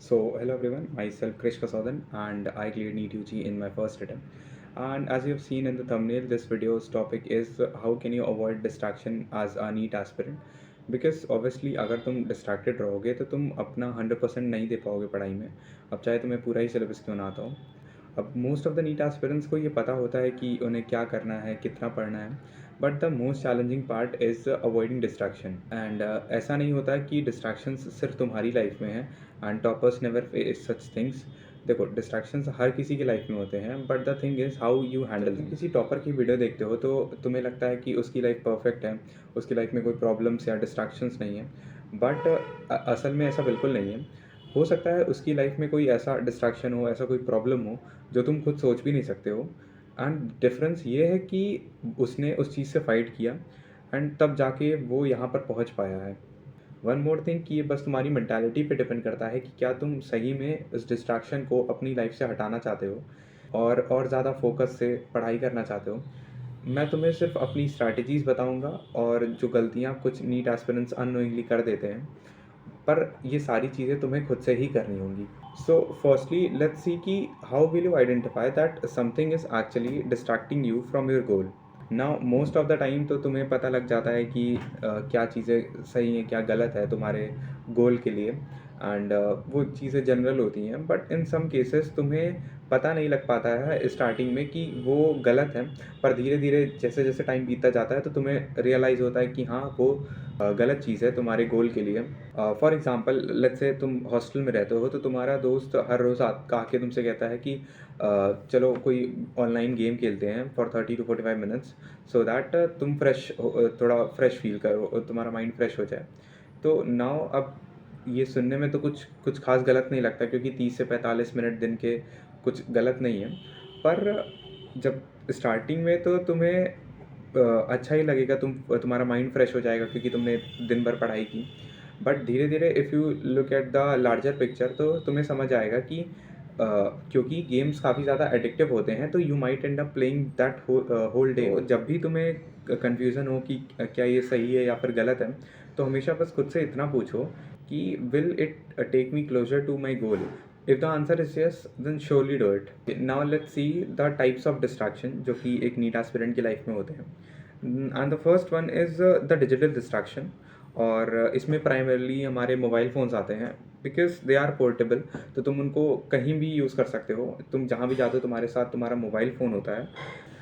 So, hello everyone, myself Krish Kasaudan and I cleared NEET UG in my first attempt. And as you have seen in the thumbnail, this video's topic is how can you avoid distraction as a NEET aspirant? Because obviously अगर तुम distracted रहोगे तो तुम अपना 100% नहीं दे पाओगे पढ़ाई में, अब चाहे तुम्हें पूरा ही सिलेबस क्यों ना आता हो। अब most of the NEET aspirants को ये पता होता है कि उन्हें क्या करना है, कितना पढ़ना है, but the most challenging part is avoiding distraction. And ऐसा नहीं होता कि डिस्ट्रैक्शंस सिर्फ तुम्हारी लाइफ में है and toppers never face such things. देखो, डिस्ट्रैक्शंस हर किसी की लाइफ में होते हैं, but the thing is how you handle them। किसी टॉपर की वीडियो देखते हो तो तुम्हें लगता है कि उसकी लाइफ परफेक्ट है, उसकी लाइफ में कोई प्रॉब्लम्स या डिस्ट्रैक्शंस नहीं है, बट असल में ऐसा बिल्कुल नहीं है। हो सकता है उसकी लाइफ में कोई ऐसा डिस्ट्रैक्शन हो, ऐसा कोई प्रॉब्लम हो जो तुम खुद सोच भी नहीं सकते हो। एंड डिफरेंस ये है कि उसने उस चीज़ से फाइट किया एंड तब जाके वो यहाँ पर पहुँच पाया है। वन मोर थिंग कि ये बस तुम्हारी मेंटालिटी पे डिपेंड करता है कि क्या तुम सही में इस डिस्ट्रैक्शन को अपनी लाइफ से हटाना चाहते हो और ज़्यादा फोकस से पढ़ाई करना चाहते हो। मैं तुम्हें सिर्फ अपनी स्ट्रैटेजीज़ बताऊंगा और जो गलतियाँ कुछ नीट एस्पिरेंट्स अननोइंगली कर देते हैं, पर ये सारी चीज़ें तुम्हें खुद से ही करनी होंगी। सो फर्स्टली लेट्स सी कि how will you identify that something is actually distracting you from your goal. Now most of the time तो तुम्हें पता लग जाता है कि क्या चीज़ें सही हैं, क्या गलत है तुम्हारे गोल के लिए। एंड वो चीज़ें जनरल होती हैं, बट इन सम केसेस तुम्हें पता नहीं लग पाता है स्टार्टिंग में कि वो गलत है, पर धीरे धीरे जैसे जैसे टाइम बीतता जाता है तो तुम्हें रियलाइज़ होता है कि हाँ, वो गलत चीज़ है तुम्हारे गोल के लिए। फॉर एग्ज़ाम्पल लेट्स से तुम हॉस्टल में रहते हो तो तुम्हारा दोस्त हर रोज़ आके तुमसे कहता है कि चलो कोई ऑनलाइन गेम खेलते हैं for 30 to 45 minutes, so that तुम थोड़ा फ्रेश फील करो, तुम्हारा माइंड फ्रेश हो जाए। तो नाउ अब ये सुनने में तो कुछ कुछ खास गलत नहीं लगता, क्योंकि 30 से 45 मिनट दिन के कुछ गलत नहीं है। पर जब स्टार्टिंग में तो तुम्हें अच्छा ही लगेगा, तुम्हारा माइंड फ्रेश हो जाएगा क्योंकि तुमने दिन भर पढ़ाई की। बट धीरे धीरे if you look at the larger picture तो तुम्हें समझ आएगा कि क्योंकि गेम्स काफ़ी ज़्यादा एडिक्टिव होते हैं तो you might end up playing that whole day. जब भी तुम्हें कन्फ्यूज़न हो कि क्या ये सही है या फिर गलत है, तो हमेशा बस खुद से इतना पूछो कि will it take me closer to my goal. If the answer is yes then surely do it. Now let's see the types of distraction जो कि एक नीट एस्पिरेंट की लाइफ में होते हैं। And the first one is the digital distraction, और इसमें primarily हमारे मोबाइल फ़ोन्स आते हैं बिकॉज दे आर पोर्टेबल। तो तुम उनको कहीं भी यूज़ कर सकते हो, तुम जहाँ भी जाते हो तुम्हारे साथ तुम्हारा मोबाइल फ़ोन होता है।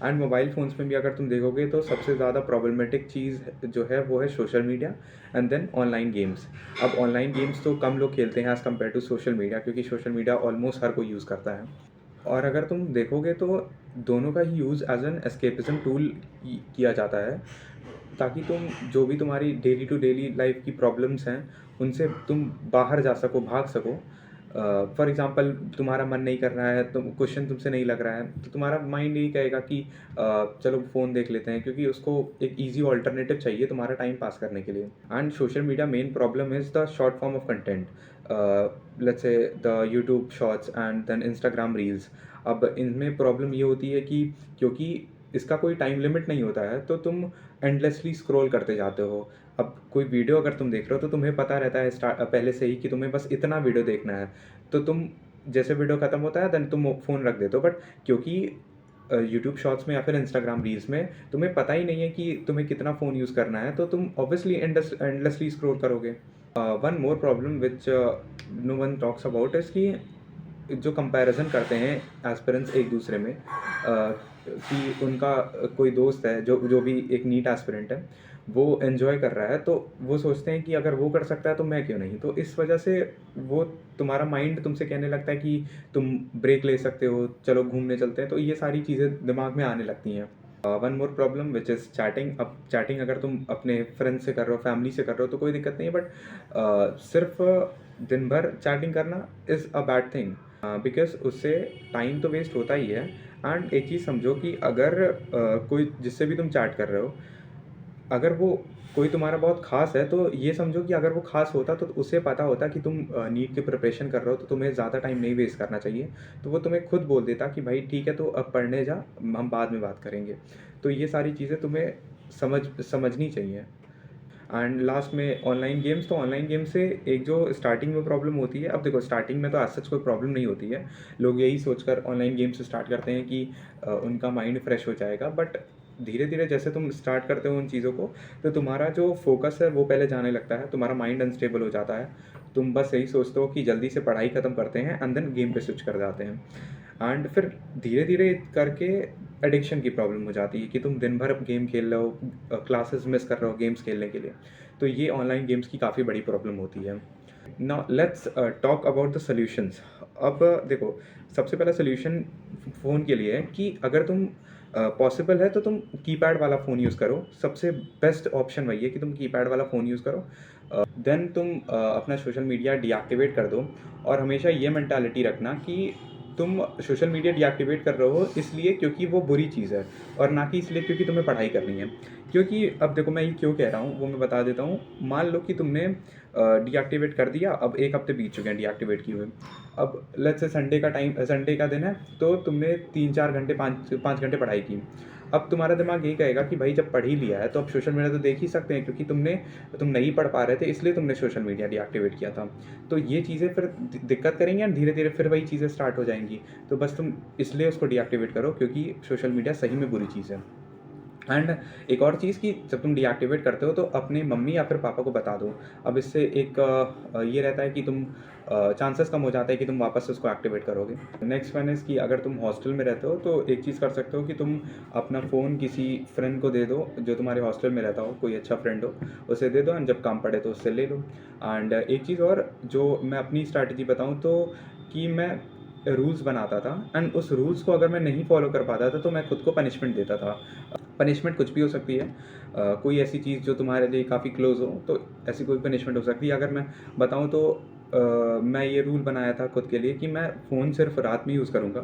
एंड मोबाइल फ़ोन्स में भी अगर तुम देखोगे तो सबसे ज़्यादा प्रॉब्लमेटिक चीज़ जो है वो है social media and then online games. अब ऑनलाइन गेम्स तो कम लोग खेलते हैं as compare to social media, क्योंकि सोशल मीडिया ऑलमोस्ट हर कोई यूज़ करता है। और अगर तुम देखोगे तो दोनों का ही use as an escapism tool किया जाता है, ताकि तुम जो भी तुम्हारी डेली टू डेली लाइफ की प्रॉब्लम्स हैं उनसे तुम बाहर जा सको, भाग सको। फॉर एग्ज़ाम्पल तुम्हारा मन नहीं कर रहा है, तुम क्वेश्चन तुमसे नहीं लग रहा है, तो तुम्हारा माइंड यही कहेगा कि चलो फ़ोन देख लेते हैं, क्योंकि उसको एक ईजी ऑल्टरनेटिव चाहिए तुम्हारा टाइम पास करने के लिए। And social media main problem is the short form of content, let's say the YouTube shorts and then Instagram reels. अब इनमें प्रॉब्लम ये होती है कि क्योंकि इसका कोई टाइम लिमिट नहीं होता है तो तुम एंडलेसली स्क्रॉल करते जाते हो। अब कोई वीडियो अगर तुम देख रहे हो तो तुम्हें पता रहता है पहले से ही कि तुम्हें बस इतना वीडियो देखना है, तो तुम जैसे वीडियो खत्म होता है देन तुम फ़ोन रख देते हो। बट क्योंकि यूट्यूब शॉर्ट्स में या फिर इंस्टाग्राम रील्स में तुम्हें पता ही नहीं है कि तुम्हें कितना फ़ोन यूज़ करना है, तो तुम ऑब्वियसली एंडलेसली स्क्रॉल करोगे। One more problem which no one talks about is कि जो कंपैरिजन करते हैं एस्पिरेंट्स एक दूसरे में, कि उनका कोई दोस्त है जो जो भी एक नीट एस्पिरेंट है, वो एन्जॉय कर रहा है, तो वो सोचते हैं कि अगर वो कर सकता है तो मैं क्यों नहीं। तो इस वजह से वो तुम्हारा माइंड तुमसे कहने लगता है कि तुम ब्रेक ले सकते हो, चलो घूमने चलते हैं, तो ये सारी चीज़ें दिमाग में आने लगती हैं। One more problem which is chatting. अब चैटिंग अगर तुम अपने फ्रेंड्स से कर रहे हो, फैमिली से कर रहे हो तो कोई दिक्कत नहीं है, बट सिर्फ दिन भर चैटिंग करना is a bad thing, because उससे टाइम तो वेस्ट होता ही है। एंड एक चीज़ समझो कि अगर कोई जिससे भी तुम चैट कर रहे हो, अगर वो कोई तुम्हारा बहुत ख़ास है, तो ये समझो कि अगर वो ख़ास होता तो उसे पता होता कि तुम नीट की प्रिपरेशन कर रहे हो, तो तुम्हें ज़्यादा टाइम नहीं वेस्ट करना चाहिए। तो वो तुम्हें खुद बोल देता कि भाई ठीक है, तो अब पढ़ने जा, हम बाद में बात करेंगे। तो ये सारी चीज़ें तुम्हें समझनी चाहिए। एंड लास्ट में ऑनलाइन गेम्स, तो ऑनलाइन गेम से एक जो स्टार्टिंग में प्रॉब्लम होती है, अब देखो स्टार्टिंग में तो आज सच कोई प्रॉब्लम नहीं होती है, लोग यही सोचकर ऑनलाइन गेम्स स्टार्ट करते हैं कि उनका माइंड फ्रेश हो जाएगा, बट धीरे धीरे जैसे तुम स्टार्ट करते हो उन चीज़ों को, तो तुम्हारा जो फोकस है वो पहले जाने लगता है, तुम्हारा माइंड अनस्टेबल हो जाता है, तुम बस यही सोचते हो कि जल्दी से पढ़ाई ख़त्म करते हैं एंड देन गेम पे स्विच कर जाते हैं। एंड फिर धीरे धीरे करके एडिक्शन की प्रॉब्लम हो जाती है कि तुम दिन भर गेम खेल रहे हो, क्लासेस मिस कर रहे हो गेम्स खेलने के लिए, तो ये ऑनलाइन गेम्स की काफ़ी बड़ी प्रॉब्लम होती है। Now let's talk about the solutions. अब देखो, सबसे पहला सॉल्यूशन फ़ोन के लिए है कि अगर तुम पॉसिबल है तो तुम कीपैड वाला फ़ोन यूज़ करो, सबसे बेस्ट ऑप्शन वही है कि तुम कीपैड वाला फ़ोन यूज़ करो। देन तुम अपना सोशल मीडिया डीएक्टिवेट कर दो, और हमेशा ये मेंटालिटी रखना कि तुम सोशल मीडिया डीएक्टिवेट कर रहे हो इसलिए क्योंकि वो बुरी चीज़ है, और ना कि इसलिए क्योंकि तुम्हें पढ़ाई करनी है। क्योंकि अब देखो, मैं ये क्यों कह रहा हूँ वो मैं बता देता हूँ। मान लो कि तुमने डीएक्टिवेट कर दिया, अब 1 हफ्ते बीत चुके हैं डीएक्टिवेट किए हुए। अब लेट्स से संडे का दिन है, तो तुमने 3-4 घंटे 5 घंटे पढ़ाई की। अब तुम्हारा दिमाग यही कहेगा कि भाई जब पढ़ ही लिया है तो अब सोशल मीडिया तो देख ही सकते हैं, क्योंकि तुम नहीं पढ़ पा रहे थे इसलिए तुमने सोशल मीडिया डीएक्टिवेट किया था। तो ये चीज़ें फिर दिक्कत करेंगी और धीरे धीरे फिर वही चीज़ें स्टार्ट हो जाएंगी। तो बस तुम इसलिए उसको डीएक्टिवेट करो क्योंकि सोशल मीडिया सही में बुरी चीज़ है। एंड एक और चीज़ कि जब तुम डीएक्टिवेट करते हो तो अपने मम्मी या फिर पापा को बता दो। अब इससे एक ये रहता है कि तुम चांसेस कम हो जाता है कि तुम वापस से उसको एक्टिवेट करोगे। नेक्स्ट वन इज़ कि अगर तुम हॉस्टल में रहते हो तो एक चीज़ कर सकते हो कि तुम अपना फ़ोन किसी फ्रेंड को दे दो जो तुम्हारे हॉस्टल में रहता हो, कोई अच्छा फ्रेंड हो, उसे दे दो, एंड जब काम पड़े तो उससे ले लो। एंड एक चीज़ और जो मैं अपनी स्ट्रैटेजी बताऊँ तो, कि मैं रूल्स बनाता था, एंड उस रूल्स को अगर मैं नहीं फॉलो कर पाता था तो मैं खुद को पनिशमेंट देता था। पनिशमेंट कुछ भी हो सकती है, कोई ऐसी चीज़ जो तुम्हारे लिए काफ़ी क्लोज हो, तो ऐसी कोई पनिशमेंट हो सकती है। अगर मैं बताऊँ तो मैं ये रूल बनाया था खुद के लिए कि मैं फ़ोन सिर्फ रात में यूज़ करूँगा,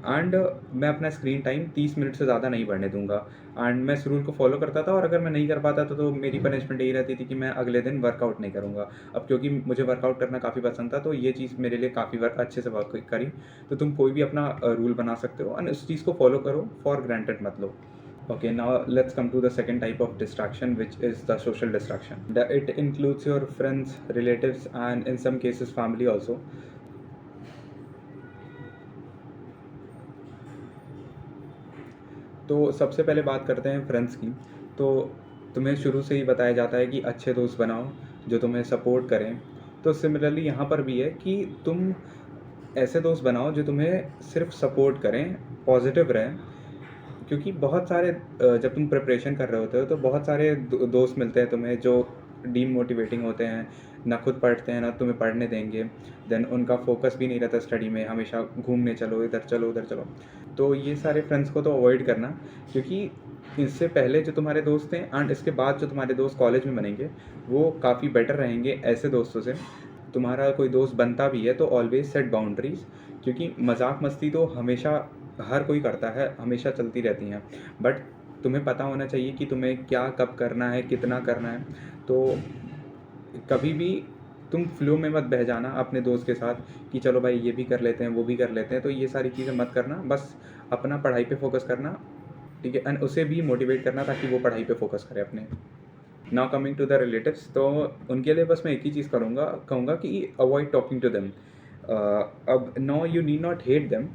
एंड मैं अपना स्क्रीन टाइम 30 मिनट से ज़्यादा नहीं बढ़ने दूँगा। एंड मैं इस रूल को फॉलो करता था, और अगर मैं नहीं कर पाता था तो मेरी पनिशमेंट यही रहती थी कि मैं अगले दिन वर्कआउट नहीं करूँगा। अब क्योंकि मुझे वर्कआउट करना काफ़ी पसंद था तो ये चीज़ मेरे लिए काफ़ी अच्छे से वर्क करी। तो तुम कोई भी अपना रूल बना सकते हो एंड उस चीज़ को फॉलो करो, फॉर ग्रांटेड मत लो। Okay, now let's come to the second type of distraction, which is the social distraction. It includes your friends, relatives, and in some cases family also. तो सबसे पहले बात करते हैं फ्रेंड्स की। तो तुम्हें शुरू से ही बताया जाता है कि अच्छे दोस्त बनाओ जो तुम्हें सपोर्ट करें। तो सिमिलरली यहाँ पर भी है कि तुम ऐसे दोस्त बनाओ जो तुम्हें सिर्फ सपोर्ट करें, पॉजिटिव रहें। क्योंकि बहुत सारे जब तुम प्रिपरेशन कर रहे होते हो तो बहुत सारे दोस्त मिलते हैं तुम्हें जो डीमोटिवेटिंग होते हैं, ना खुद पढ़ते हैं ना तुम्हें पढ़ने देंगे। देन उनका फोकस भी नहीं रहता स्टडी में, हमेशा घूमने चलो, इधर चलो उधर चलो। तो ये सारे फ्रेंड्स को तो अवॉइड करना, क्योंकि इससे पहले जो तुम्हारे दोस्त हैं एंड इसके बाद जो तुम्हारे दोस्त कॉलेज में बनेंगे वो काफ़ी बेटर रहेंगे ऐसे दोस्तों से। तुम्हारा कोई दोस्त बनता भी है तो ऑलवेज सेट बाउंड्रीज, क्योंकि मजाक मस्ती तो हमेशा हर कोई करता है, हमेशा चलती रहती हैं, बट तुम्हें पता होना चाहिए कि तुम्हें क्या कब करना है, कितना करना है। तो कभी भी तुम फ्लो में मत बह जाना अपने दोस्त के साथ कि चलो भाई ये भी कर लेते हैं वो भी कर लेते हैं, तो ये सारी चीज़ें मत करना, बस अपना पढ़ाई पे फोकस करना, ठीक है, एंड उसे भी मोटिवेट करना ताकि वो पढ़ाई पे फोकस करे अपने। Now coming to the relatives, तो उनके लिए बस मैं एक ही चीज़ कहूँगा कि अवॉइड टॉकिंग टू देम। अब no, you need not hate them,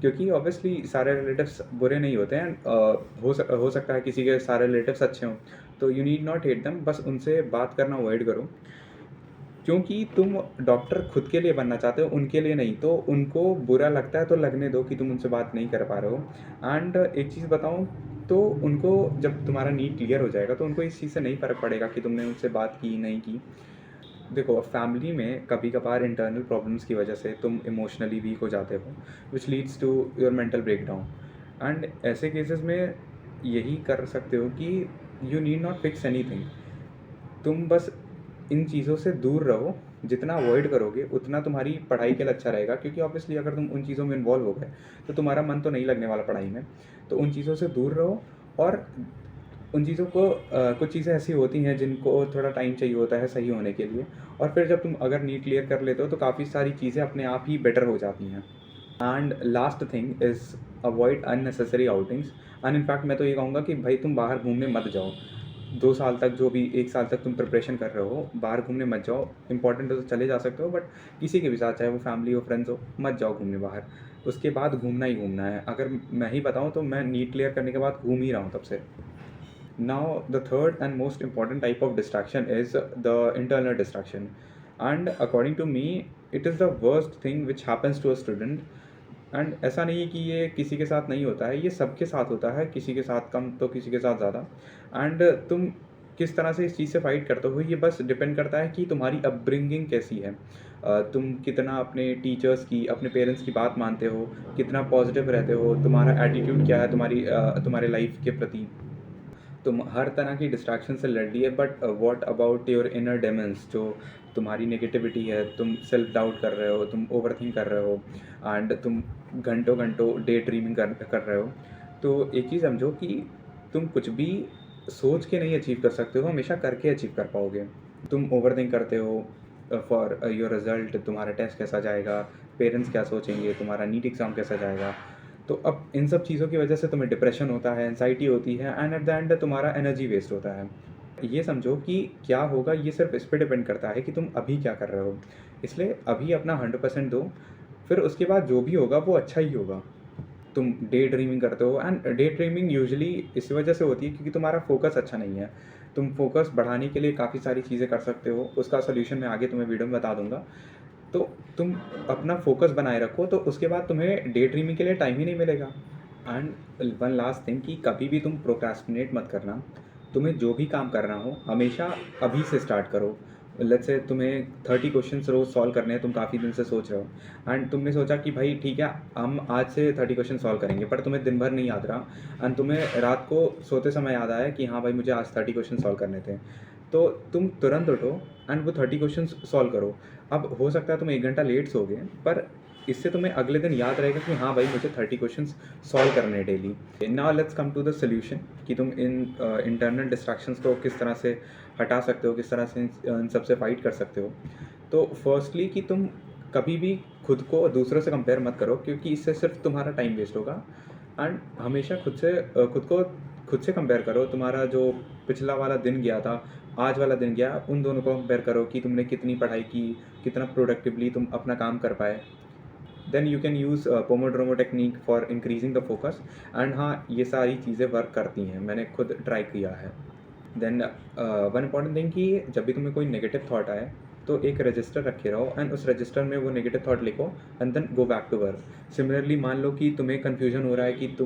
क्योंकि ऑब्वियसली सारे रिलेटिव्स बुरे नहीं होते हैं। हो सकता है किसी के सारे रिलेटिव्स अच्छे हों, तो you need not hate them, बस उनसे बात करना अवॉइड करो। क्योंकि तुम डॉक्टर खुद के लिए बनना चाहते हो, उनके लिए नहीं, तो उनको बुरा लगता है तो लगने दो कि तुम उनसे बात नहीं कर पा रहे हो। एंड एक चीज़ बताऊँ तो उनको जब तुम्हारा नीट क्लियर हो जाएगा तो उनको इस चीज़ से नहीं फ़र्क पड़ेगा कि तुमने उनसे बात की नहीं की। देखो, फैमिली में कभी कभार इंटरनल प्रॉब्लम्स की वजह से तुम इमोशनली वीक हो जाते हो, which leads to your mental breakdown. And ऐसे केसेस में यही कर सकते हो कि you need not fix anything, तुम बस इन चीज़ों से दूर रहो। जितना अवॉइड करोगे उतना तुम्हारी पढ़ाई के लिए अच्छा रहेगा, क्योंकि ऑब्वियसली अगर तुम उन चीज़ों में इन्वॉल्व हो गए तो तुम्हारा मन तो नहीं लगने वाला पढ़ाई में। तो उन चीज़ों से दूर रहो, और उन चीज़ों को कुछ चीज़ें ऐसी होती हैं जिनको थोड़ा टाइम चाहिए होता है सही होने के लिए, और फिर जब तुम अगर नीट क्लियर कर लेते हो तो काफ़ी सारी चीज़ें अपने आप ही बेटर हो जाती हैं। And last thing is avoid unnecessary outings. And in fact मैं तो ये कहूँगा कि भाई तुम बाहर घूमने मत जाओ। 2 साल तक जो भी 1 साल तक तुम प्रिपरेशन कर रहे हो, बाहर घूमने मत जाओ। इम्पोर्टेंट है तो चले जा सकते हो, बट किसी के भी साथ, चाहे वो फैमिली हो, फ्रेंड्स हो, मत जाओ घूमने बाहर। उसके बाद घूमना ही घूमना है। अगर मैं ही बताऊँ तो मैं नीट क्लियर करने के बाद घूम ही रहा हूँ तब से। Now, the third and most important type of distraction is the internal distraction. And according to me, it is the worst thing which happens to a student. And ऐसा नहीं है कि ये किसी के साथ नहीं होता है, ये सबके साथ होता है, किसी के साथ कम तो किसी के साथ ज़्यादा। एंड तुम किस तरह से इस चीज़ से फाइट करते हो, ये बस डिपेंड करता है कि तुम्हारी अपब्रिंगिंग कैसी है। तुम कितना अपने टीचर्स की, अपने पेरेंट्स की बात मानते हो, कितना पॉजिटिव रहते हो, तुम्हारा एटीट्यूड क्या है तुम्हारे लाइफ के प्रति। तुम हर तरह की डिस्ट्रैक्शन से लड़ लिए, but what about your inner Demons, जो तुम्हारी नेगेटिविटी है, तुम सेल्फ डाउट कर रहे हो, तुम ओवरथिंक कर रहे हो, एंड तुम घंटों घंटों डे ड्रीमिंग कर रहे हो। तो एक चीज़ समझो कि तुम कुछ भी सोच के नहीं अचीव कर सकते हो, हमेशा करके अचीव कर पाओगे। तुम ओवरथिंक करते हो फॉर योर रिजल्ट, तुम्हारा टेस्ट कैसा जाएगा, पेरेंट्स क्या सोचेंगे, तुम्हारा नीट एग्ज़ाम कैसा जाएगा। तो अब इन सब चीज़ों की वजह से तुम्हें डिप्रेशन होता है, एंग्जाइटी होती है, एंड एट द एंड तुम्हारा एनर्जी वेस्ट होता है। ये समझो कि क्या होगा, ये सिर्फ इस पे डिपेंड करता है कि तुम अभी क्या कर रहे हो। इसलिए अभी अपना 100% दो, फिर उसके बाद जो भी होगा वो अच्छा ही होगा। तुम डे ड्रीमिंग करते हो, एंड डे ड्रीमिंग यूजुअली इस वजह से होती है क्योंकि तुम्हारा फोकस अच्छा नहीं है। तुम फोकस बढ़ाने के लिए काफ़ी सारी चीज़ें कर सकते हो, उसका सोल्यूशन मैं आगे तुम्हें वीडियो में बता दूंगा। तो तुम अपना फोकस बनाए रखो, तो उसके बाद तुम्हें डे ड्रीमिंग के लिए टाइम ही नहीं मिलेगा। एंड वन लास्ट थिंग, कि कभी भी तुम प्रोक्रास्टिनेट मत करना। तुम्हें जो भी काम करना हो हमेशा अभी से स्टार्ट करो। लेट्स से तुम्हें 30 क्वेश्चंस रोज़ सॉल्व करने हैं, तुम काफ़ी दिन से सोच रहे हो, एंड तुमने सोचा कि भाई ठीक है, हम आज से 30 क्वेश्चन सॉल्व करेंगे, पर तुम्हें दिन भर नहीं याद रहा, एंड तुम्हें रात को सोते समय याद आया कि हाँ भाई मुझे आज 30 क्वेश्चन सॉल्व करने थे। तो तुम तुरंत उठो एंड वो 30 क्वेश्चन सॉल्व करो। अब हो सकता है तुम 1 घंटा लेट सोओगे, पर इससे तुम्हें अगले दिन याद रहेगा कि हाँ भाई मुझे 30 क्वेश्चंस सॉल्व करने हैं daily. Now let's come to the solution, कि तुम इन इंटरनल डिस्ट्रैक्शंस को किस तरह से हटा सकते हो, किस तरह से इन सब से फाइट कर सकते हो। तो फर्स्टली कि तुम कभी भी खुद को दूसरों से कंपेयर मत करो, क्योंकि इससे सिर्फ तुम्हारा टाइम वेस्ट होगा। एंड हमेशा खुद से कंपेयर करो। तुम्हारा जो पिछला वाला दिन गया था, आज वाला दिन गया, उन दोनों को कंपेयर करो कि तुमने कितनी पढ़ाई की, कितना प्रोडक्टिवली तुम अपना काम कर पाए। Then you can use pomodoro technique for increasing the focus. And हाँ, ये सारी चीज़ें वर्क करती हैं, मैंने खुद ट्राई किया है। देन वन इम्पॉर्टेंट थिंग, कि जब भी तुम्हें कोई नेगेटिव थॉट आए तो एक रजिस्टर रखे रहो, एंड उस रजिस्टर में वो नेगेटिव थॉट लिखो, and then go back to work. Similarly मान लो कि तुम्हें कन्फ्यूजन हो रहा है कि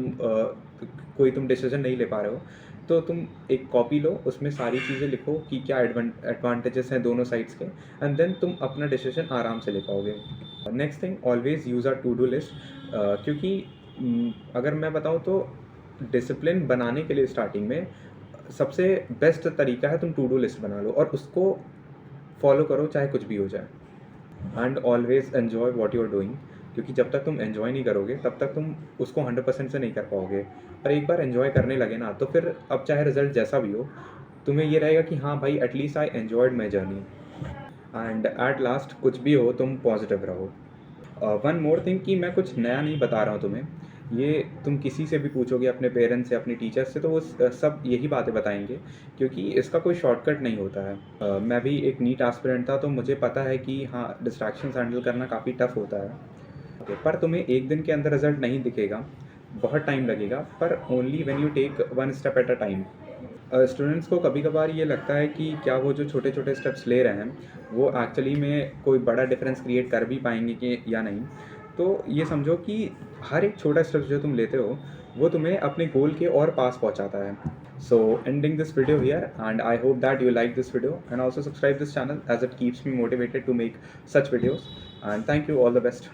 कोई तुम डिसीजन नहीं ले पा रहे हो, तो तुम एक कॉपी लो, उसमें सारी चीज़ें लिखो कि क्या एडवांटेजेस हैं दोनों साइड्स के, एंड देन तुम अपना डिसीजन आराम से ले पाओगे। Next thing, always use a to do list. क्योंकि अगर मैं बताऊँ तो डिसिप्लिन बनाने के लिए स्टार्टिंग में सबसे बेस्ट तरीका है तुम टू डू लिस्ट बना लो और उसको फॉलो करो, चाहे कुछ भी हो जाए। And always enjoy what you are doing, क्योंकि जब तक तुम एन्जॉय नहीं करोगे तब तक तुम उसको 100% से नहीं कर पाओगे। और एक बार एन्जॉय करने लगे ना, तो फिर अब चाहे रिजल्ट जैसा भी हो, तुम्हें ये रहेगा कि हाँ भाई, at least I enjoyed my journey. And at last, कुछ भी हो तुम पॉजिटिव रहो। वन मोर थिंग, कि मैं कुछ नया नहीं बता रहा हूँ तुम्हें, ये तुम किसी से भी पूछोगे, अपने पेरेंट्स से, अपने टीचर्स से, तो वो सब यही बातें बताएंगे, क्योंकि इसका कोई शॉर्टकट नहीं होता है। मैं भी एक नीट एस्पिरेंट था, तो मुझे पता है कि हाँ, डिस्ट्रैक्शंस हैंडल करना काफ़ी टफ होता है। पर तुम्हें एक दिन के अंदर रिजल्ट नहीं दिखेगा, बहुत टाइम लगेगा, पर only when you take one step at a time. Students को कभी कभार ये लगता है कि क्या वो जो छोटे छोटे स्टेप्स ले रहे हैं वो एक्चुअली में कोई बड़ा डिफरेंस क्रिएट कर भी पाएंगे कि या नहीं। तो ये समझो कि हर एक छोटा स्टेप जो तुम लेते हो वो तुम्हें अपने गोल के और पास पहुंचाता है। So ending this video here, and I hope that you like this video, and also subscribe this channel as it keeps me motivated to make such videos, and thank you, all the best.